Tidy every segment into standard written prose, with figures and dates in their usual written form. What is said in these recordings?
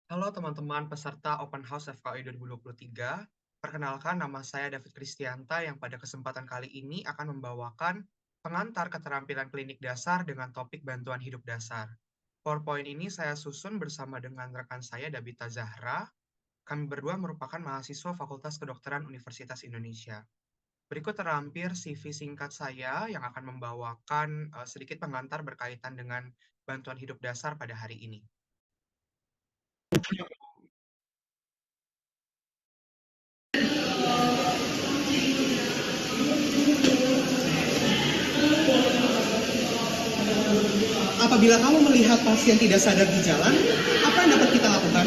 Halo teman-teman peserta Open House FKUI 2023. Perkenalkan, nama saya David Kristianta yang pada kesempatan kali ini akan membawakan pengantar keterampilan klinik dasar dengan topik bantuan hidup dasar. PowerPoint ini saya susun bersama dengan rekan saya Dabita Zahra. Kami berdua merupakan mahasiswa Fakultas Kedokteran Universitas Indonesia. Berikut terampir CV singkat saya yang akan membawakan sedikit pengantar berkaitan dengan bantuan hidup dasar pada hari ini. Apabila kamu melihat pasien tidak sadar di jalan, apa yang dapat kita lakukan?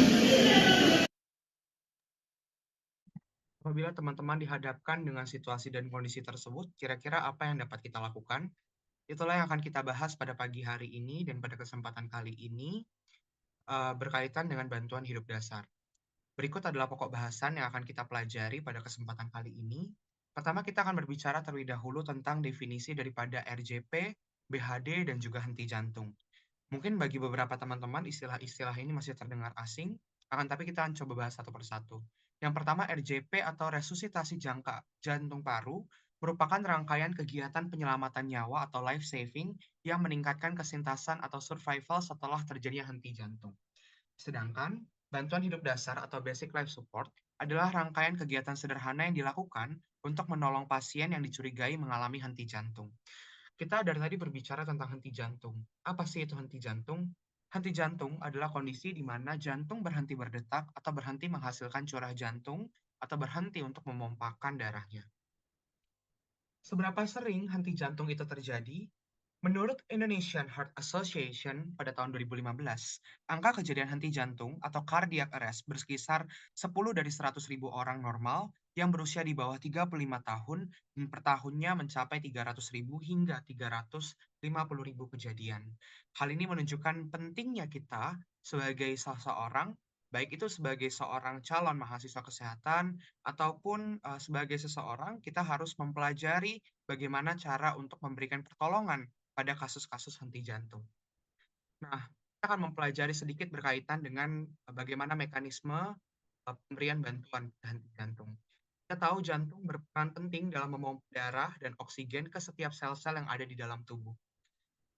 Apabila teman-teman dihadapkan dengan situasi dan kondisi tersebut, kira-kira apa yang dapat kita lakukan? Itulah yang akan kita bahas pada pagi hari ini dan pada kesempatan kali ini berkaitan dengan bantuan hidup dasar. Berikut adalah pokok bahasan yang akan kita pelajari pada kesempatan kali ini. Pertama, kita akan berbicara terlebih dahulu tentang definisi daripada RJP, BHD, dan juga henti jantung. Mungkin bagi beberapa teman-teman istilah-istilah ini masih terdengar asing, akan tapi kita akan coba bahas satu persatu. Yang pertama, RJP atau resusitasi jangka jantung paru merupakan rangkaian kegiatan penyelamatan nyawa atau life saving yang meningkatkan kesintasan atau survival setelah terjadinya henti jantung. Sedangkan bantuan hidup dasar atau basic life support adalah rangkaian kegiatan sederhana yang dilakukan untuk menolong pasien yang dicurigai mengalami henti jantung. Kita dari tadi berbicara tentang henti jantung. Apa sih itu henti jantung? Henti jantung adalah kondisi di mana jantung berhenti berdetak atau berhenti menghasilkan curah jantung atau berhenti untuk memompakan darahnya. Seberapa sering henti jantung itu terjadi? Menurut Indonesian Heart Association pada tahun 2015, angka kejadian henti jantung atau cardiac arrest berkisar 10 dari 100.000 orang normal yang berusia di bawah 35 tahun dan per tahunnya mencapai 300.000 hingga 350.000 kejadian. Hal ini menunjukkan pentingnya kita sebagai seseorang, baik itu sebagai seorang calon mahasiswa kesehatan ataupun sebagai seseorang, kita harus mempelajari bagaimana cara untuk memberikan pertolongan pada kasus-kasus henti jantung. Nah, kita akan mempelajari sedikit berkaitan dengan bagaimana mekanisme pemberian bantuan henti jantung. Kita tahu jantung berperan penting dalam memompa darah dan oksigen ke setiap sel-sel yang ada di dalam tubuh.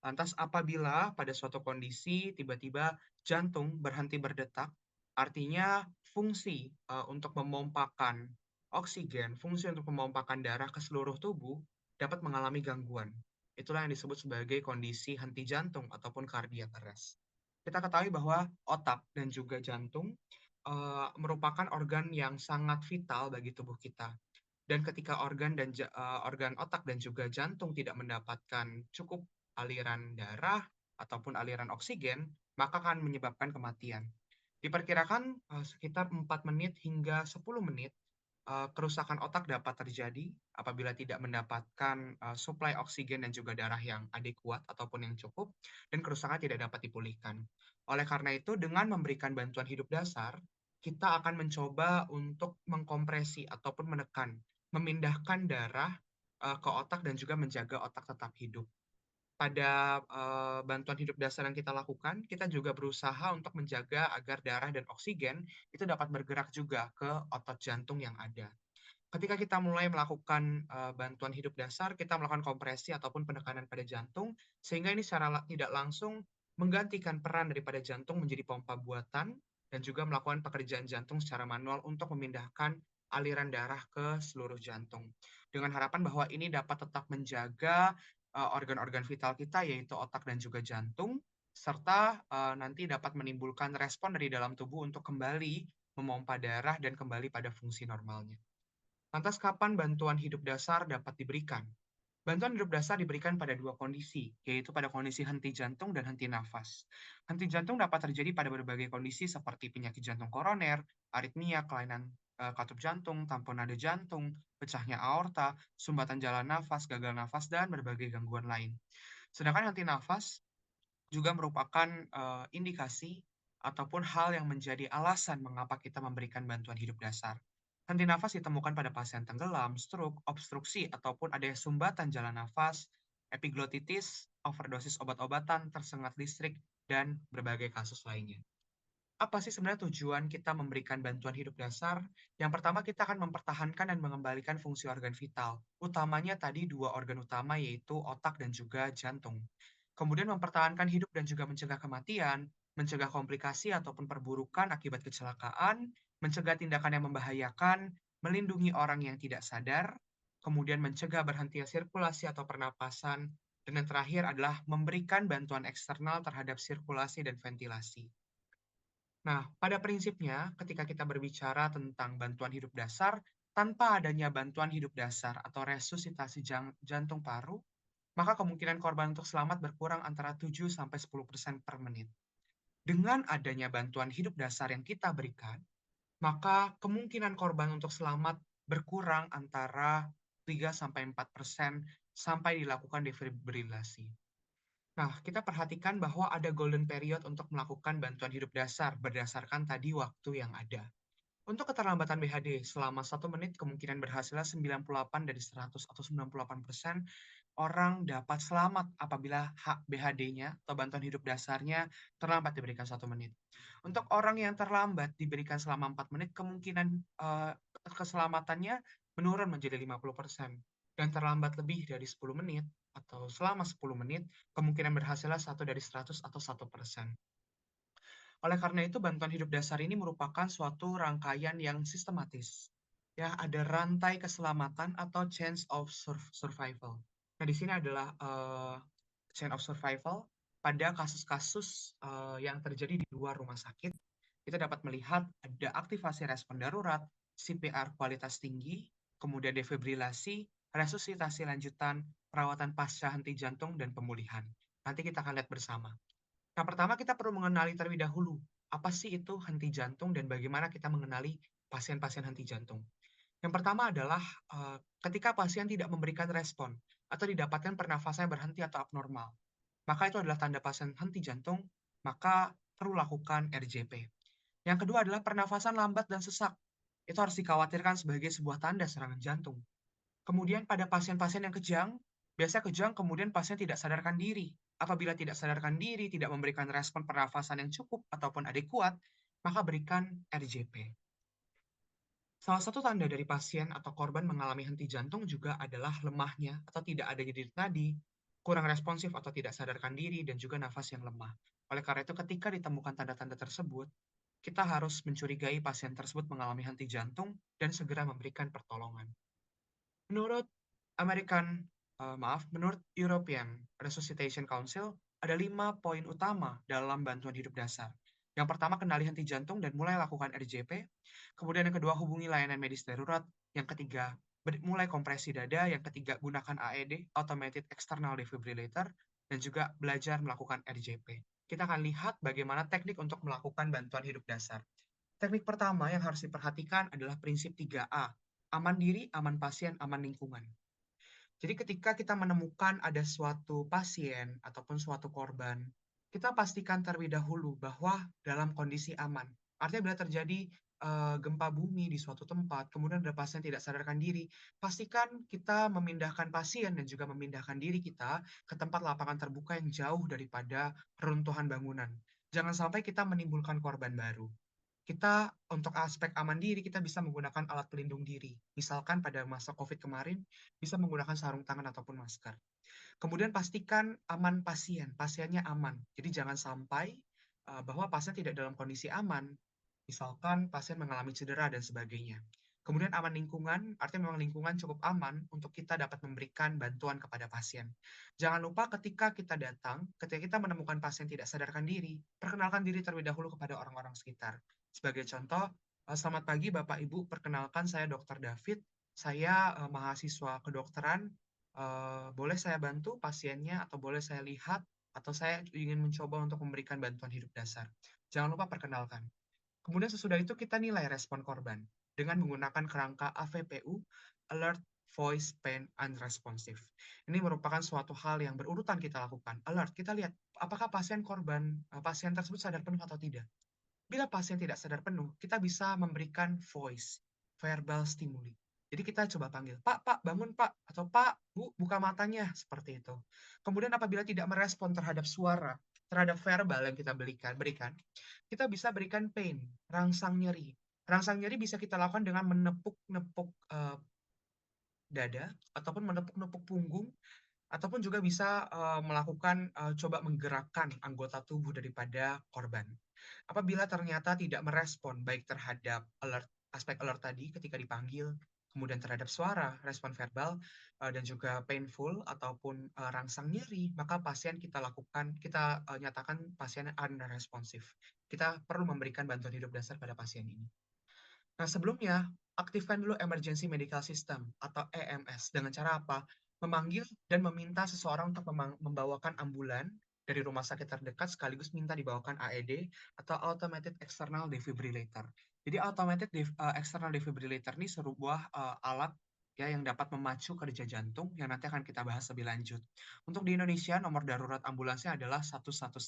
Lantas apabila pada suatu kondisi tiba-tiba jantung berhenti berdetak, artinya fungsi untuk memompakan oksigen, fungsi untuk memompakan darah ke seluruh tubuh dapat mengalami gangguan. Itulah yang disebut sebagai kondisi henti jantung ataupun cardiac arrest. Kita ketahui bahwa otak dan juga jantung merupakan organ yang sangat vital bagi tubuh kita. Dan ketika organ otak dan juga jantung tidak mendapatkan cukup aliran darah ataupun aliran oksigen, maka akan menyebabkan kematian. Diperkirakan sekitar 4 menit hingga 10 menit kerusakan otak dapat terjadi apabila tidak mendapatkan suplai oksigen dan juga darah yang adekuat ataupun yang cukup, dan kerusakan tidak dapat dipulihkan. Oleh karena itu, dengan memberikan bantuan hidup dasar, kita akan mencoba untuk mengkompresi ataupun menekan, memindahkan darah ke otak dan juga menjaga otak tetap hidup. Pada bantuan hidup dasar yang kita lakukan, kita juga berusaha untuk menjaga agar darah dan oksigen itu dapat bergerak juga ke otot jantung yang ada. Ketika kita mulai melakukan bantuan hidup dasar, kita melakukan kompresi ataupun penekanan pada jantung, sehingga ini secara tidak langsung menggantikan peran daripada jantung menjadi pompa buatan dan juga melakukan pekerjaan jantung secara manual untuk memindahkan aliran darah ke seluruh jantung. Dengan harapan bahwa ini dapat tetap menjaga organ-organ vital kita, yaitu otak dan juga jantung, serta nanti dapat menimbulkan respon dari dalam tubuh untuk kembali memompa darah dan kembali pada fungsi normalnya. Lantas kapan bantuan hidup dasar dapat diberikan? Bantuan hidup dasar diberikan pada dua kondisi, yaitu pada kondisi henti jantung dan henti nafas. Henti jantung dapat terjadi pada berbagai kondisi seperti penyakit jantung koroner, aritmia, kelainan katup jantung, tamponade jantung, pecahnya aorta, sumbatan jalan nafas, gagal nafas, dan berbagai gangguan lain. Sedangkan henti nafas juga merupakan indikasi ataupun hal yang menjadi alasan mengapa kita memberikan bantuan hidup dasar. Henti nafas ditemukan pada pasien tenggelam, stroke, obstruksi, ataupun adanya sumbatan jalan nafas, epiglotitis, overdosis obat-obatan, tersengat listrik, dan berbagai kasus lainnya. Apa sih sebenarnya tujuan kita memberikan bantuan hidup dasar? Yang pertama, kita akan mempertahankan dan mengembalikan fungsi organ vital, utamanya tadi dua organ utama yaitu otak dan juga jantung. Kemudian mempertahankan hidup dan juga mencegah kematian, mencegah komplikasi ataupun perburukan akibat kecelakaan, mencegah tindakan yang membahayakan, melindungi orang yang tidak sadar, kemudian mencegah berhentinya sirkulasi atau pernapasan, dan yang terakhir adalah memberikan bantuan eksternal terhadap sirkulasi dan ventilasi. Nah, pada prinsipnya, ketika kita berbicara tentang bantuan hidup dasar, tanpa adanya bantuan hidup dasar atau resusitasi jantung paru, maka kemungkinan korban untuk selamat berkurang antara 7 sampai 10% per menit. Dengan adanya bantuan hidup dasar yang kita berikan, maka kemungkinan korban untuk selamat berkurang antara 3 sampai 4% sampai dilakukan defibrilasi. Nah, kita perhatikan bahwa ada golden period untuk melakukan bantuan hidup dasar berdasarkan tadi waktu yang ada. Untuk keterlambatan BHD selama 1 menit, kemungkinan berhasilnya 98 dari 100 atau 98% orang dapat selamat apabila BHD-nya atau bantuan hidup dasarnya terlambat diberikan 1 menit. Untuk orang yang terlambat diberikan selama 4 menit, kemungkinan keselamatannya menurun menjadi 50%. Dan terlambat lebih dari 10 menit atau selama 10 menit, kemungkinan berhasilnya 1 dari 100 atau 1%. Oleh karena itu, bantuan hidup dasar ini merupakan suatu rangkaian yang sistematis. Ya, ada rantai keselamatan atau chance of survival. Nah, di sini adalah chain of survival pada kasus-kasus yang terjadi di luar rumah sakit. Kita dapat melihat ada aktivasi respon darurat, CPR kualitas tinggi, kemudian defibrilasi, resusitasi lanjutan, perawatan pasca henti jantung, dan pemulihan. Nanti kita akan lihat bersama. Nah, pertama kita perlu mengenali terlebih dahulu, apa sih itu henti jantung dan bagaimana kita mengenali pasien-pasien henti jantung. Yang pertama adalah ketika pasien tidak memberikan respon atau didapatkan pernafasan yang berhenti atau abnormal, maka itu adalah tanda pasien henti jantung, maka perlu lakukan RJP. Yang kedua adalah pernafasan lambat dan sesak. Itu harus dikhawatirkan sebagai sebuah tanda serangan jantung. Kemudian pada pasien-pasien yang kejang, biasanya kejang kemudian pasien tidak sadarkan diri. Apabila tidak sadarkan diri, tidak memberikan respon pernafasan yang cukup ataupun adekuat, maka berikan RJP. Salah satu tanda dari pasien atau korban mengalami henti jantung juga adalah lemahnya atau tidak adanya denyut nadi, kurang responsif atau tidak sadarkan diri, dan juga nafas yang lemah. Oleh karena itu, ketika ditemukan tanda-tanda tersebut, kita harus mencurigai pasien tersebut mengalami henti jantung dan segera memberikan pertolongan. Menurut menurut European Resuscitation Council, ada 5 poin utama dalam bantuan hidup dasar. Yang pertama, kenali henti jantung dan mulai lakukan RJP. Kemudian yang kedua, hubungi layanan medis darurat. Yang ketiga, mulai kompresi dada. Yang ketiga, gunakan AED, Automated External Defibrillator. Dan juga belajar melakukan RJP. Kita akan lihat bagaimana teknik untuk melakukan bantuan hidup dasar. Teknik pertama yang harus diperhatikan adalah prinsip 3A, aman diri, aman pasien, aman lingkungan. Jadi ketika kita menemukan ada suatu pasien ataupun suatu korban, kita pastikan terlebih dahulu bahwa dalam kondisi aman. Artinya bila terjadi gempa bumi di suatu tempat, kemudian ada pasien tidak sadarkan diri, pastikan kita memindahkan pasien dan juga memindahkan diri kita ke tempat lapangan terbuka yang jauh daripada reruntuhan bangunan. Jangan sampai kita menimbulkan korban baru. Kita untuk aspek aman diri, kita bisa menggunakan alat pelindung diri. Misalkan pada masa COVID kemarin, bisa menggunakan sarung tangan ataupun masker. Kemudian pastikan aman pasien, pasiennya aman. Jadi jangan sampai bahwa pasien tidak dalam kondisi aman. Misalkan pasien mengalami cedera dan sebagainya. Kemudian aman lingkungan, artinya memang lingkungan cukup aman untuk kita dapat memberikan bantuan kepada pasien. Jangan lupa ketika kita datang, ketika kita menemukan pasien tidak sadarkan diri, perkenalkan diri terlebih dahulu kepada orang-orang sekitar. Sebagai contoh, selamat pagi Bapak Ibu, perkenalkan saya Dr. David, saya mahasiswa kedokteran, boleh saya bantu pasiennya atau boleh saya lihat atau saya ingin mencoba untuk memberikan bantuan hidup dasar. Jangan lupa perkenalkan. Kemudian sesudah itu kita nilai respon korban dengan menggunakan kerangka AVPU, Alert, Voice, Pain, Unresponsive. Ini merupakan suatu hal yang berurutan kita lakukan. Alert, kita lihat apakah pasien tersebut sadar penuh atau tidak. Bila pasien tidak sadar penuh, kita bisa memberikan voice, verbal stimuli. Jadi kita coba panggil, Pak, Pak, bangun Pak, atau Pak, Bu, buka matanya, seperti itu. Kemudian apabila tidak merespon terhadap suara, terhadap verbal yang kita berikan, kita bisa berikan pain, rangsang nyeri. Rangsang nyeri bisa kita lakukan dengan menepuk-nepuk, dada ataupun menepuk-nepuk punggung ataupun juga bisa, melakukan, coba menggerakkan anggota tubuh daripada korban. Apabila ternyata tidak merespon baik terhadap aspek alert tadi ketika dipanggil, kemudian terhadap suara, respon verbal, dan juga painful ataupun, rangsang nyeri, maka kita nyatakan pasien unresponsive. Kita perlu memberikan bantuan hidup dasar pada pasien ini. Nah, sebelumnya, aktifkan dulu Emergency Medical System atau EMS dengan cara apa? Memanggil dan meminta seseorang untuk membawakan ambulan dari rumah sakit terdekat sekaligus minta dibawakan AED atau Automated External Defibrillator. Jadi External Defibrillator ini sebuah alat ya yang dapat memacu kerja jantung yang nanti akan kita bahas lebih lanjut. Untuk di Indonesia, nomor darurat ambulansnya adalah 119.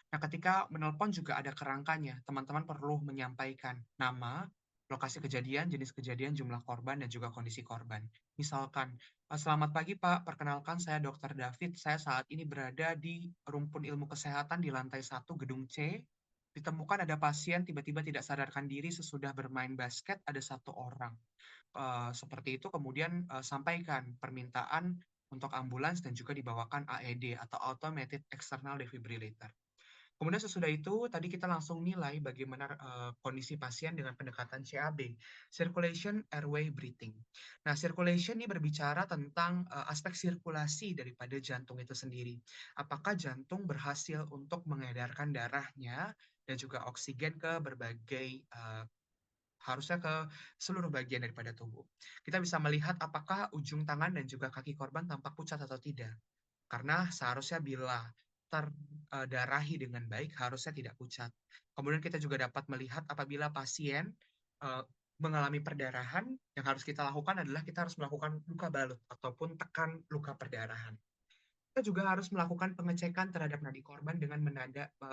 Nah, ketika menelpon juga ada kerangkanya. Teman-teman perlu menyampaikan nama, lokasi kejadian, jenis kejadian, jumlah korban, dan juga kondisi korban. Misalkan, "Selamat pagi Pak, perkenalkan saya Dokter David. Saya saat ini berada di rumpun ilmu kesehatan di lantai 1 gedung C. Ditemukan ada pasien tiba-tiba tidak sadarkan diri sesudah bermain basket, ada satu orang." Seperti itu kemudian sampaikan permintaan untuk ambulans dan juga dibawakan AED atau Automated External Defibrillator. Kemudian sesudah itu, tadi kita langsung nilai bagaimana kondisi pasien dengan pendekatan CAB, Circulation Airway Breathing. Nah, circulation ini berbicara tentang aspek sirkulasi daripada jantung itu sendiri. Apakah jantung berhasil untuk mengedarkan darahnya dan juga oksigen ke berbagai harusnya ke seluruh bagian daripada tubuh. Kita bisa melihat apakah ujung tangan dan juga kaki korban tampak pucat atau tidak. Karena seharusnya bila terdarahi dengan baik, harusnya tidak pucat. Kemudian kita juga dapat melihat apabila pasien eh, mengalami perdarahan, yang harus kita lakukan adalah kita harus melakukan luka balut ataupun tekan luka perdarahan. Kita juga harus melakukan pengecekan terhadap nadi korban dengan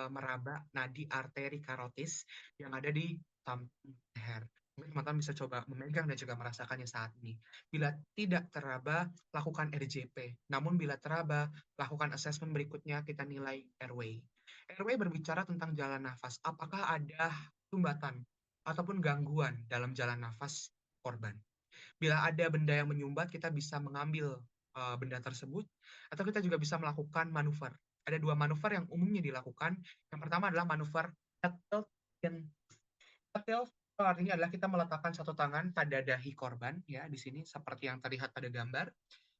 meraba nadi arteri karotis yang ada di samping leher. Mungkin teman-teman bisa coba memegang dan juga merasakannya saat ini. Bila tidak teraba, lakukan RJP. Namun bila teraba, lakukan asesmen berikutnya, kita nilai airway. Airway berbicara tentang jalan nafas. Apakah ada sumbatan ataupun gangguan dalam jalan nafas korban? Bila ada benda yang menyumbat, kita bisa mengambil benda tersebut, atau kita juga bisa melakukan manuver. Ada dua manuver yang umumnya dilakukan. Yang pertama adalah manuver head tilt dan head tilt artinya adalah kita meletakkan satu tangan pada dahi korban, ya di sini seperti yang terlihat pada gambar,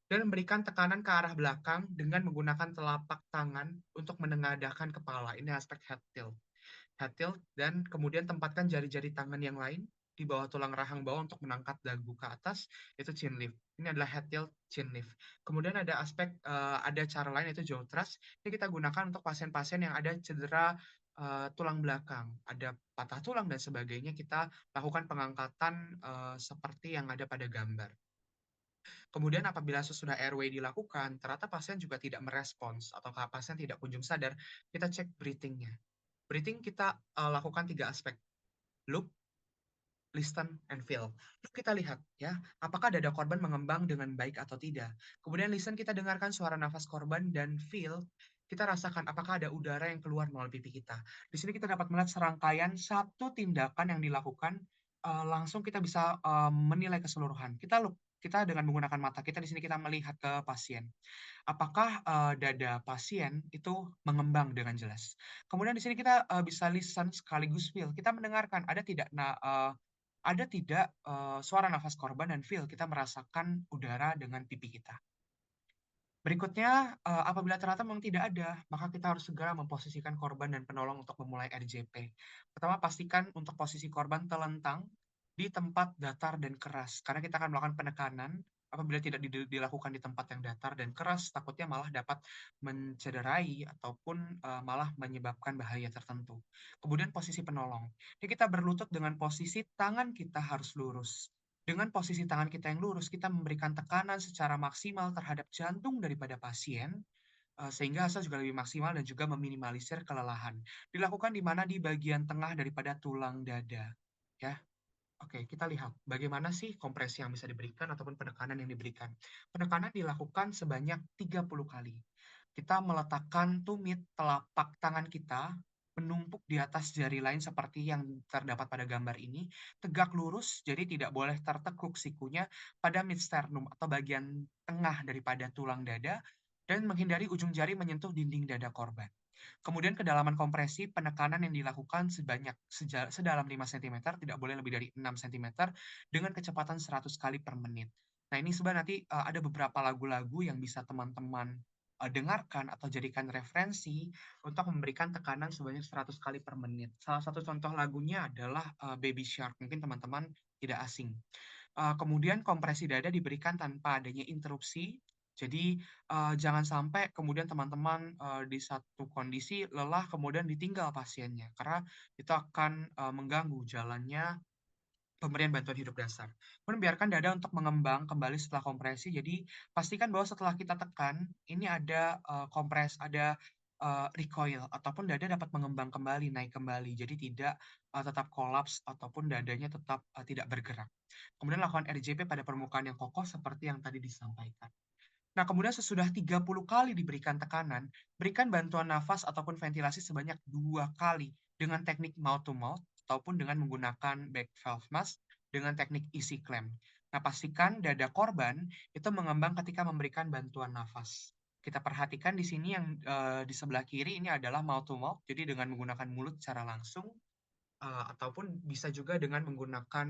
dan memberikan tekanan ke arah belakang dengan menggunakan telapak tangan untuk menengadahkan kepala. Ini aspek head tilt, dan kemudian tempatkan jari-jari tangan yang lain di bawah tulang rahang bawah untuk mengangkat dagu ke atas, itu chin lift. Ini adalah head tilt chin lift. Kemudian ada cara lain yaitu jaw thrust. Ini kita gunakan untuk pasien-pasien yang ada cedera tulang belakang, ada patah tulang dan sebagainya. Kita lakukan pengangkatan seperti yang ada pada gambar. Kemudian apabila sesudah airway dilakukan, ternyata pasien juga tidak merespons atau pasien tidak kunjung sadar, kita cek breathing-nya. Breathing kita lakukan 3 aspek, look, listen, and feel. Look kita lihat ya, apakah dada korban mengembang dengan baik atau tidak. Kemudian listen, kita dengarkan suara nafas korban, dan feel, kita rasakan apakah ada udara yang keluar melalui pipi kita. Di sini kita dapat melihat serangkaian satu tindakan yang dilakukan, langsung kita bisa menilai keseluruhan. Kita dengan menggunakan mata kita di sini kita melihat ke pasien. Apakah dada pasien itu mengembang dengan jelas. Kemudian di sini kita bisa listen sekaligus feel. Kita mendengarkan ada tidak suara nafas korban, dan feel kita merasakan udara dengan pipi kita. Berikutnya, apabila ternyata memang tidak ada, maka kita harus segera memposisikan korban dan penolong untuk memulai RJP. Pertama, pastikan untuk posisi korban telentang di tempat datar dan keras, karena kita akan melakukan penekanan. Apabila tidak dilakukan di tempat yang datar dan keras, takutnya malah dapat mencederai ataupun malah menyebabkan bahaya tertentu. Kemudian posisi penolong. Jadi kita berlutut dengan posisi tangan kita harus lurus. Dengan posisi tangan kita yang lurus, kita memberikan tekanan secara maksimal terhadap jantung daripada pasien, sehingga hasil juga lebih maksimal dan juga meminimalisir kelelahan. Dilakukan di mana? Di bagian tengah daripada tulang dada. Ya, oke, kita lihat bagaimana sih kompresi yang bisa diberikan ataupun penekanan yang diberikan. Penekanan dilakukan sebanyak 30 kali. kita meletakkan tumit telapak tangan kita menumpuk di atas jari lain seperti yang terdapat pada gambar ini, tegak lurus, jadi tidak boleh tertekuk sikunya pada midsternum atau bagian tengah daripada tulang dada, dan menghindari ujung jari menyentuh dinding dada korban. Kemudian kedalaman kompresi, penekanan yang dilakukan sedalam 5 cm, tidak boleh lebih dari 6 cm, dengan kecepatan 100 kali per menit. Nah, ini sebenarnya nanti ada beberapa lagu-lagu yang bisa teman-teman dengarkan atau jadikan referensi untuk memberikan tekanan sebanyak 100 kali per menit. Salah satu contoh lagunya adalah Baby Shark, mungkin teman-teman tidak asing. Kemudian kompresi dada diberikan tanpa adanya interupsi, jadi jangan sampai kemudian teman-teman di satu kondisi lelah kemudian ditinggal pasiennya, karena itu akan mengganggu jalannya pemberian bantuan hidup dasar. Kemudian biarkan dada untuk mengembang kembali setelah kompresi. Jadi pastikan bahwa setelah kita tekan, ini ada ada recoil ataupun dada dapat mengembang kembali, naik kembali. Jadi tidak tetap kolaps ataupun dadanya tetap tidak bergerak. Kemudian lakukan RJP pada permukaan yang kokoh seperti yang tadi disampaikan. Nah, kemudian sesudah 30 kali diberikan tekanan, berikan bantuan nafas ataupun ventilasi sebanyak 2 kali dengan teknik mouth to mouth ataupun dengan menggunakan back valve mask dengan teknik easy clamp. Nah, pastikan dada korban itu mengembang ketika memberikan bantuan nafas. Kita perhatikan di sini yang di sebelah kiri ini adalah mouth to mouth, jadi dengan menggunakan mulut secara langsung, ataupun bisa juga dengan menggunakan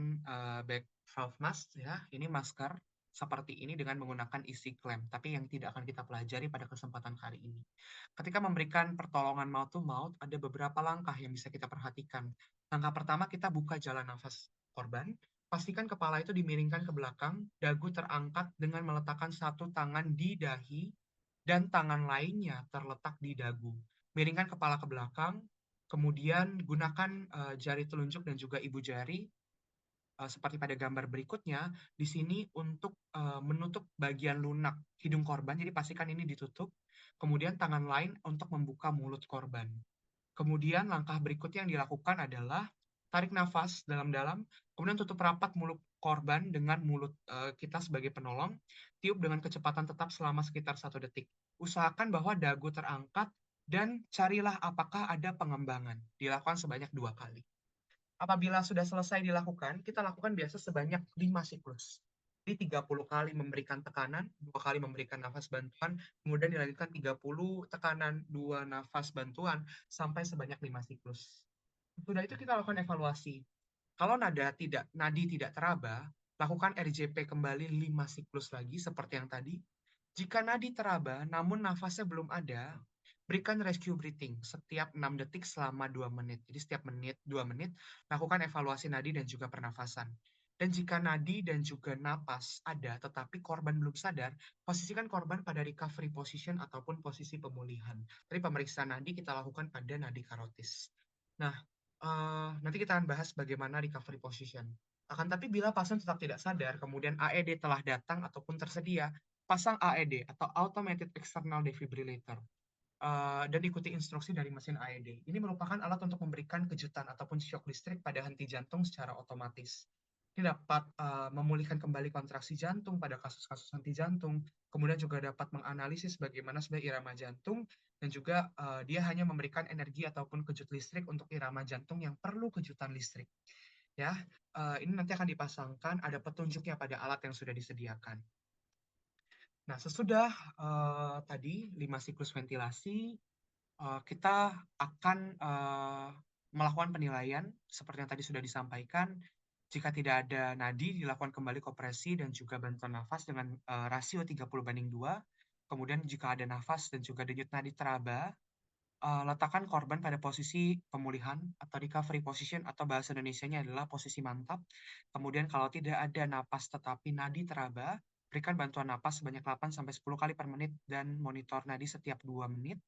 back valve mask ya, ini masker seperti ini dengan menggunakan isi clamp, tapi yang tidak akan kita pelajari pada kesempatan kali ini. Ketika memberikan pertolongan mouth to mouth, ada beberapa langkah yang bisa kita perhatikan. Langkah pertama, kita buka jalan nafas korban. Pastikan kepala itu dimiringkan ke belakang, dagu terangkat dengan meletakkan satu tangan di dahi dan tangan lainnya terletak di dagu. Miringkan kepala ke belakang, kemudian gunakan jari telunjuk dan juga ibu jari seperti pada gambar berikutnya, di sini untuk menutup bagian lunak hidung korban, jadi pastikan ini ditutup. Kemudian tangan lain untuk membuka mulut korban. Kemudian langkah berikutnya yang dilakukan adalah tarik nafas dalam-dalam, kemudian tutup rapat mulut korban dengan mulut kita sebagai penolong, tiup dengan kecepatan tetap selama sekitar 1 detik. Usahakan bahwa dagu terangkat dan carilah apakah ada pengembangan. Dilakukan sebanyak 2 kali. Apabila sudah selesai dilakukan, kita lakukan biasa sebanyak 5 siklus. Jadi 30 kali memberikan tekanan, 2 kali memberikan nafas bantuan, kemudian dilanjutkan 30 tekanan, 2 nafas bantuan, sampai sebanyak 5 siklus. Sudah itu kita lakukan evaluasi. Kalau nadi tidak teraba, lakukan RJP kembali 5 siklus lagi seperti yang tadi. Jika nadi teraba namun nafasnya belum ada, berikan rescue breathing setiap 6 detik selama 2 menit. Jadi setiap menit, 2 menit, lakukan evaluasi nadi dan juga pernafasan. Dan jika nadi dan juga napas ada, tetapi korban belum sadar, posisikan korban pada recovery position ataupun posisi pemulihan. Jadi pemeriksaan nadi kita lakukan pada nadi karotis. Nah, nanti kita akan bahas bagaimana recovery position. Akan tapi bila pasien tetap tidak sadar, kemudian AED telah datang ataupun tersedia, pasang AED atau Automated External Defibrillator dan ikuti instruksi dari mesin AED. Ini merupakan alat untuk memberikan kejutan ataupun shock listrik pada henti jantung secara otomatis. Ini dapat memulihkan kembali kontraksi jantung pada kasus-kasus henti jantung, kemudian juga dapat menganalisis bagaimana sebenarnya irama jantung, dan juga dia hanya memberikan energi ataupun kejut listrik untuk irama jantung yang perlu kejutan listrik. Ya, ini nanti akan dipasangkan, ada petunjuknya pada alat yang sudah disediakan. Nah, sesudah tadi 5 siklus ventilasi, kita akan melakukan penilaian seperti yang tadi sudah disampaikan. Jika tidak ada nadi, dilakukan kembali kompresi dan juga bantuan nafas dengan rasio 30:2. Kemudian jika ada nafas dan juga denyut nadi teraba, letakkan korban pada posisi pemulihan atau recovery position atau bahasa Indonesianya adalah posisi mantap. Kemudian kalau tidak ada napas tetapi nadi teraba, berikan bantuan napas sebanyak 8-10 kali per menit dan monitor nadi setiap 2 menit.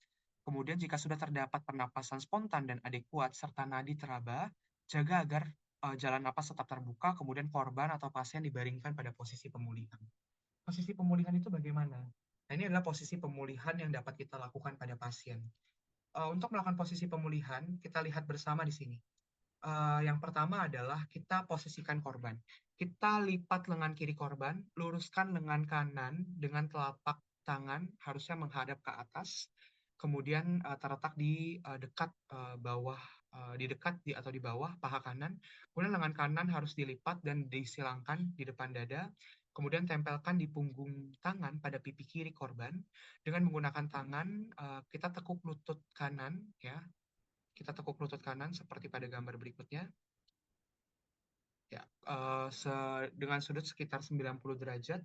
Kemudian jika sudah terdapat pernapasan spontan dan adekuat serta nadi teraba, jaga agar jalan napas tetap terbuka, kemudian korban atau pasien dibaringkan pada posisi pemulihan. Posisi pemulihan itu bagaimana? Nah, ini adalah posisi pemulihan yang dapat kita lakukan pada pasien. Untuk melakukan posisi pemulihan, kita lihat bersama di sini. Yang pertama adalah kita posisikan korban. Kita lipat lengan kiri korban, luruskan lengan kanan dengan telapak tangan harusnya menghadap ke atas, kemudian terletak di dekat bawah, atau di bawah paha kanan. Kemudian lengan kanan harus dilipat dan disilangkan di depan dada. Kemudian tempelkan di punggung tangan pada pipi kiri korban. Dengan menggunakan tangan, kita tekuk lutut kanan, ya. Kita tekuk lutut kanan seperti pada gambar berikutnya. Ya, dengan sudut sekitar 90 derajat.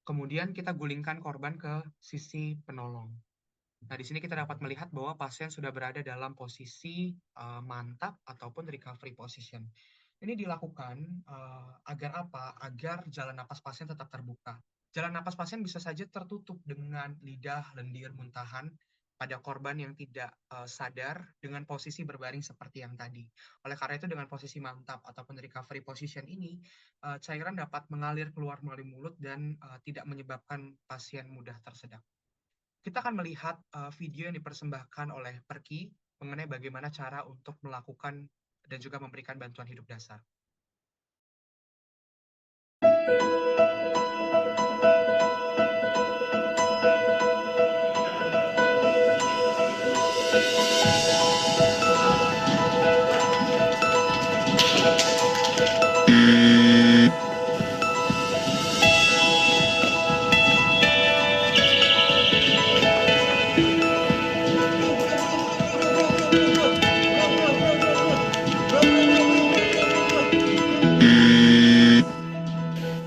Kemudian kita gulingkan korban ke sisi penolong. Nah, di sini kita dapat melihat bahwa pasien sudah berada dalam posisi mantap ataupun recovery position. Ini dilakukan agar apa? Agar jalan napas pasien tetap terbuka. Jalan napas pasien bisa saja tertutup dengan lidah, lendir, muntahan pada korban yang tidak sadar dengan posisi berbaring seperti yang tadi. Oleh karena itu dengan posisi mantap ataupun recovery position ini, cairan dapat mengalir keluar melalui mulut dan tidak menyebabkan pasien mudah tersedak. Kita akan melihat video yang dipersembahkan oleh Perki mengenai bagaimana cara untuk melakukan dan juga memberikan bantuan hidup dasar.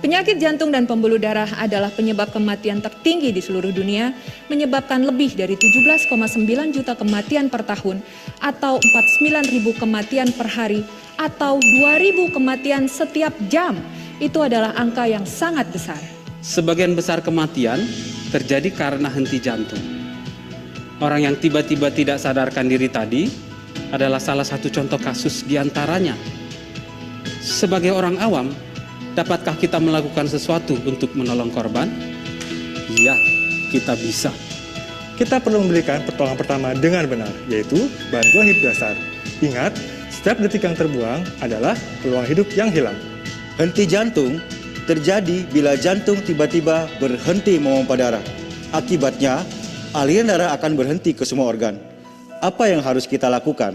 Penyakit jantung dan pembuluh darah adalah penyebab kematian tertinggi di seluruh dunia, menyebabkan lebih dari 17,9 juta kematian per tahun, atau 49.000 kematian per hari, atau 2.000 kematian setiap jam. Itu adalah angka yang sangat besar. Sebagian besar kematian terjadi karena henti jantung. Orang yang tiba-tiba tidak sadarkan diri tadi adalah salah satu contoh kasus diantaranya. Sebagai orang awam, dapatkah kita melakukan sesuatu untuk menolong korban? Ya, kita bisa. Kita perlu memberikan pertolongan pertama dengan benar, yaitu bantuan hidup dasar. Ingat, setiap detik yang terbuang adalah peluang hidup yang hilang. Henti jantung terjadi bila jantung tiba-tiba berhenti memompa darah. Akibatnya, aliran darah akan berhenti ke semua organ. Apa yang harus kita lakukan?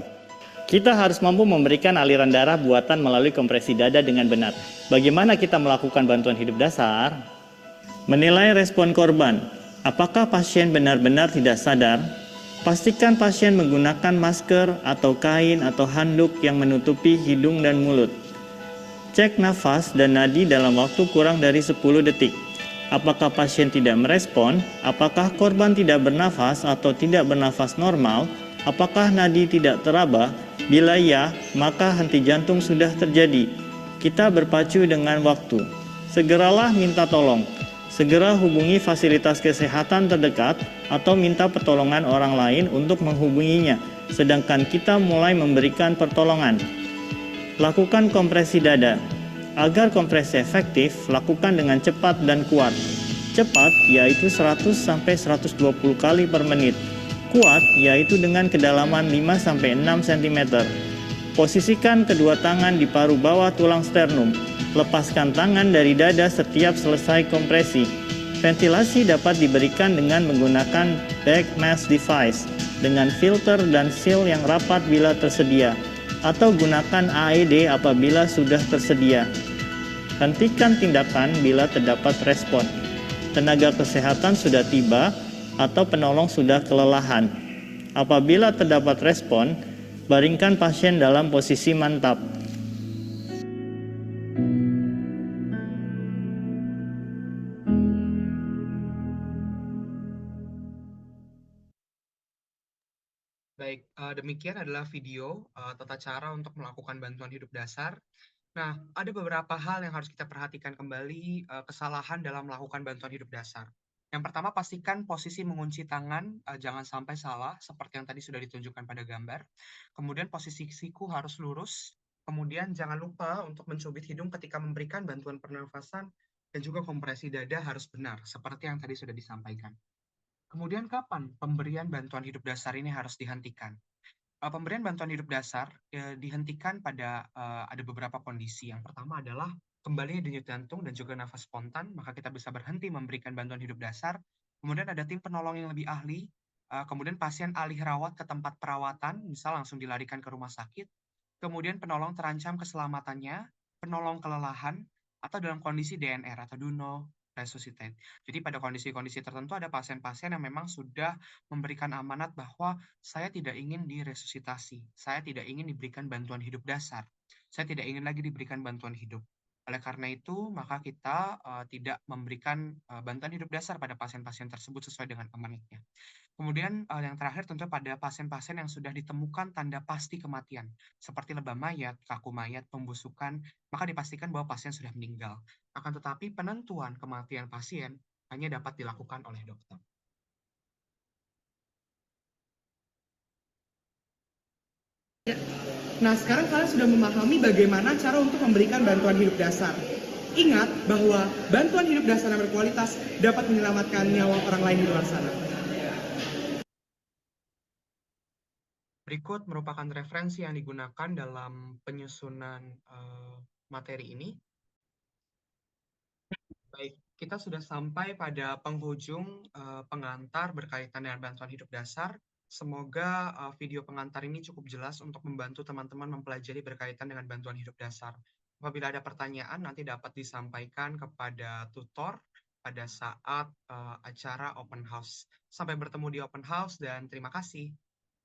Kita harus mampu memberikan aliran darah buatan melalui kompresi dada dengan benar. Bagaimana kita melakukan bantuan hidup dasar? Menilai respon korban. Apakah pasien benar-benar tidak sadar? Pastikan pasien menggunakan masker atau kain atau handuk yang menutupi hidung dan mulut. Cek nafas dan nadi dalam waktu kurang dari 10 detik. Apakah pasien tidak merespon? Apakah korban tidak bernafas atau tidak bernafas normal? Apakah nadi tidak teraba? Bila ya, maka henti jantung sudah terjadi. Kita berpacu dengan waktu. Segeralah minta tolong. Segera hubungi fasilitas kesehatan terdekat atau minta pertolongan orang lain untuk menghubunginya, sedangkan kita mulai memberikan pertolongan. Lakukan kompresi dada. Agar kompresi efektif, lakukan dengan cepat dan kuat. Cepat yaitu 100-120 kali per menit. Kuat yaitu dengan kedalaman 5-6 cm. Posisikan kedua tangan di paruh bawah tulang sternum. Lepaskan tangan dari dada setiap selesai kompresi. Ventilasi dapat diberikan dengan menggunakan back mask device dengan filter dan seal yang rapat bila tersedia, atau gunakan AED apabila sudah tersedia. Hentikan tindakan bila terdapat respon. Tenaga kesehatan sudah tiba atau penolong sudah kelelahan. Apabila terdapat respon, baringkan pasien dalam posisi mantap. Baik, demikian adalah video tata cara untuk melakukan bantuan hidup dasar. Nah, ada beberapa hal yang harus kita perhatikan kembali, kesalahan dalam melakukan bantuan hidup dasar. Yang pertama, pastikan posisi mengunci tangan jangan sampai salah, seperti yang tadi sudah ditunjukkan pada gambar. Kemudian posisi siku harus lurus. Kemudian jangan lupa untuk mencubit hidung ketika memberikan bantuan pernafasan, dan juga kompresi dada harus benar, seperti yang tadi sudah disampaikan. Kemudian kapan pemberian bantuan hidup dasar ini harus dihentikan? Pemberian bantuan hidup dasar dihentikan pada ada beberapa kondisi. Yang pertama adalah kembalinya denyut jantung dan juga nafas spontan, maka kita bisa berhenti memberikan bantuan hidup dasar. Kemudian ada tim penolong yang lebih ahli, kemudian pasien alih rawat ke tempat perawatan, misal langsung dilarikan ke rumah sakit. Kemudian penolong terancam keselamatannya, penolong kelelahan, atau dalam kondisi DNR atau do not resuscitate. Jadi pada kondisi-kondisi tertentu ada pasien-pasien yang memang sudah memberikan amanat bahwa saya tidak ingin diresusitasi, saya tidak ingin diberikan bantuan hidup dasar, saya tidak ingin lagi diberikan bantuan hidup. Oleh karena itu, maka kita tidak memberikan bantuan hidup dasar pada pasien-pasien tersebut sesuai dengan amanatnya. Kemudian yang terakhir tentu pada pasien-pasien yang sudah ditemukan tanda pasti kematian, seperti lebam mayat, kaku mayat, pembusukan, maka dipastikan bahwa pasien sudah meninggal. Akan tetapi penentuan kematian pasien hanya dapat dilakukan oleh dokter. Nah, sekarang kalian sudah memahami bagaimana cara untuk memberikan bantuan hidup dasar. Ingat bahwa bantuan hidup dasar yang berkualitas dapat menyelamatkan nyawa orang lain di luar sana. Berikut merupakan referensi yang digunakan dalam penyusunan materi ini. Baik, kita sudah sampai pada penghujung pengantar berkaitan dengan bantuan hidup dasar. Semoga video pengantar ini cukup jelas untuk membantu teman-teman mempelajari berkaitan dengan bantuan hidup dasar. Apabila ada pertanyaan, nanti dapat disampaikan kepada tutor pada saat acara open house. Sampai bertemu di open house dan terima kasih.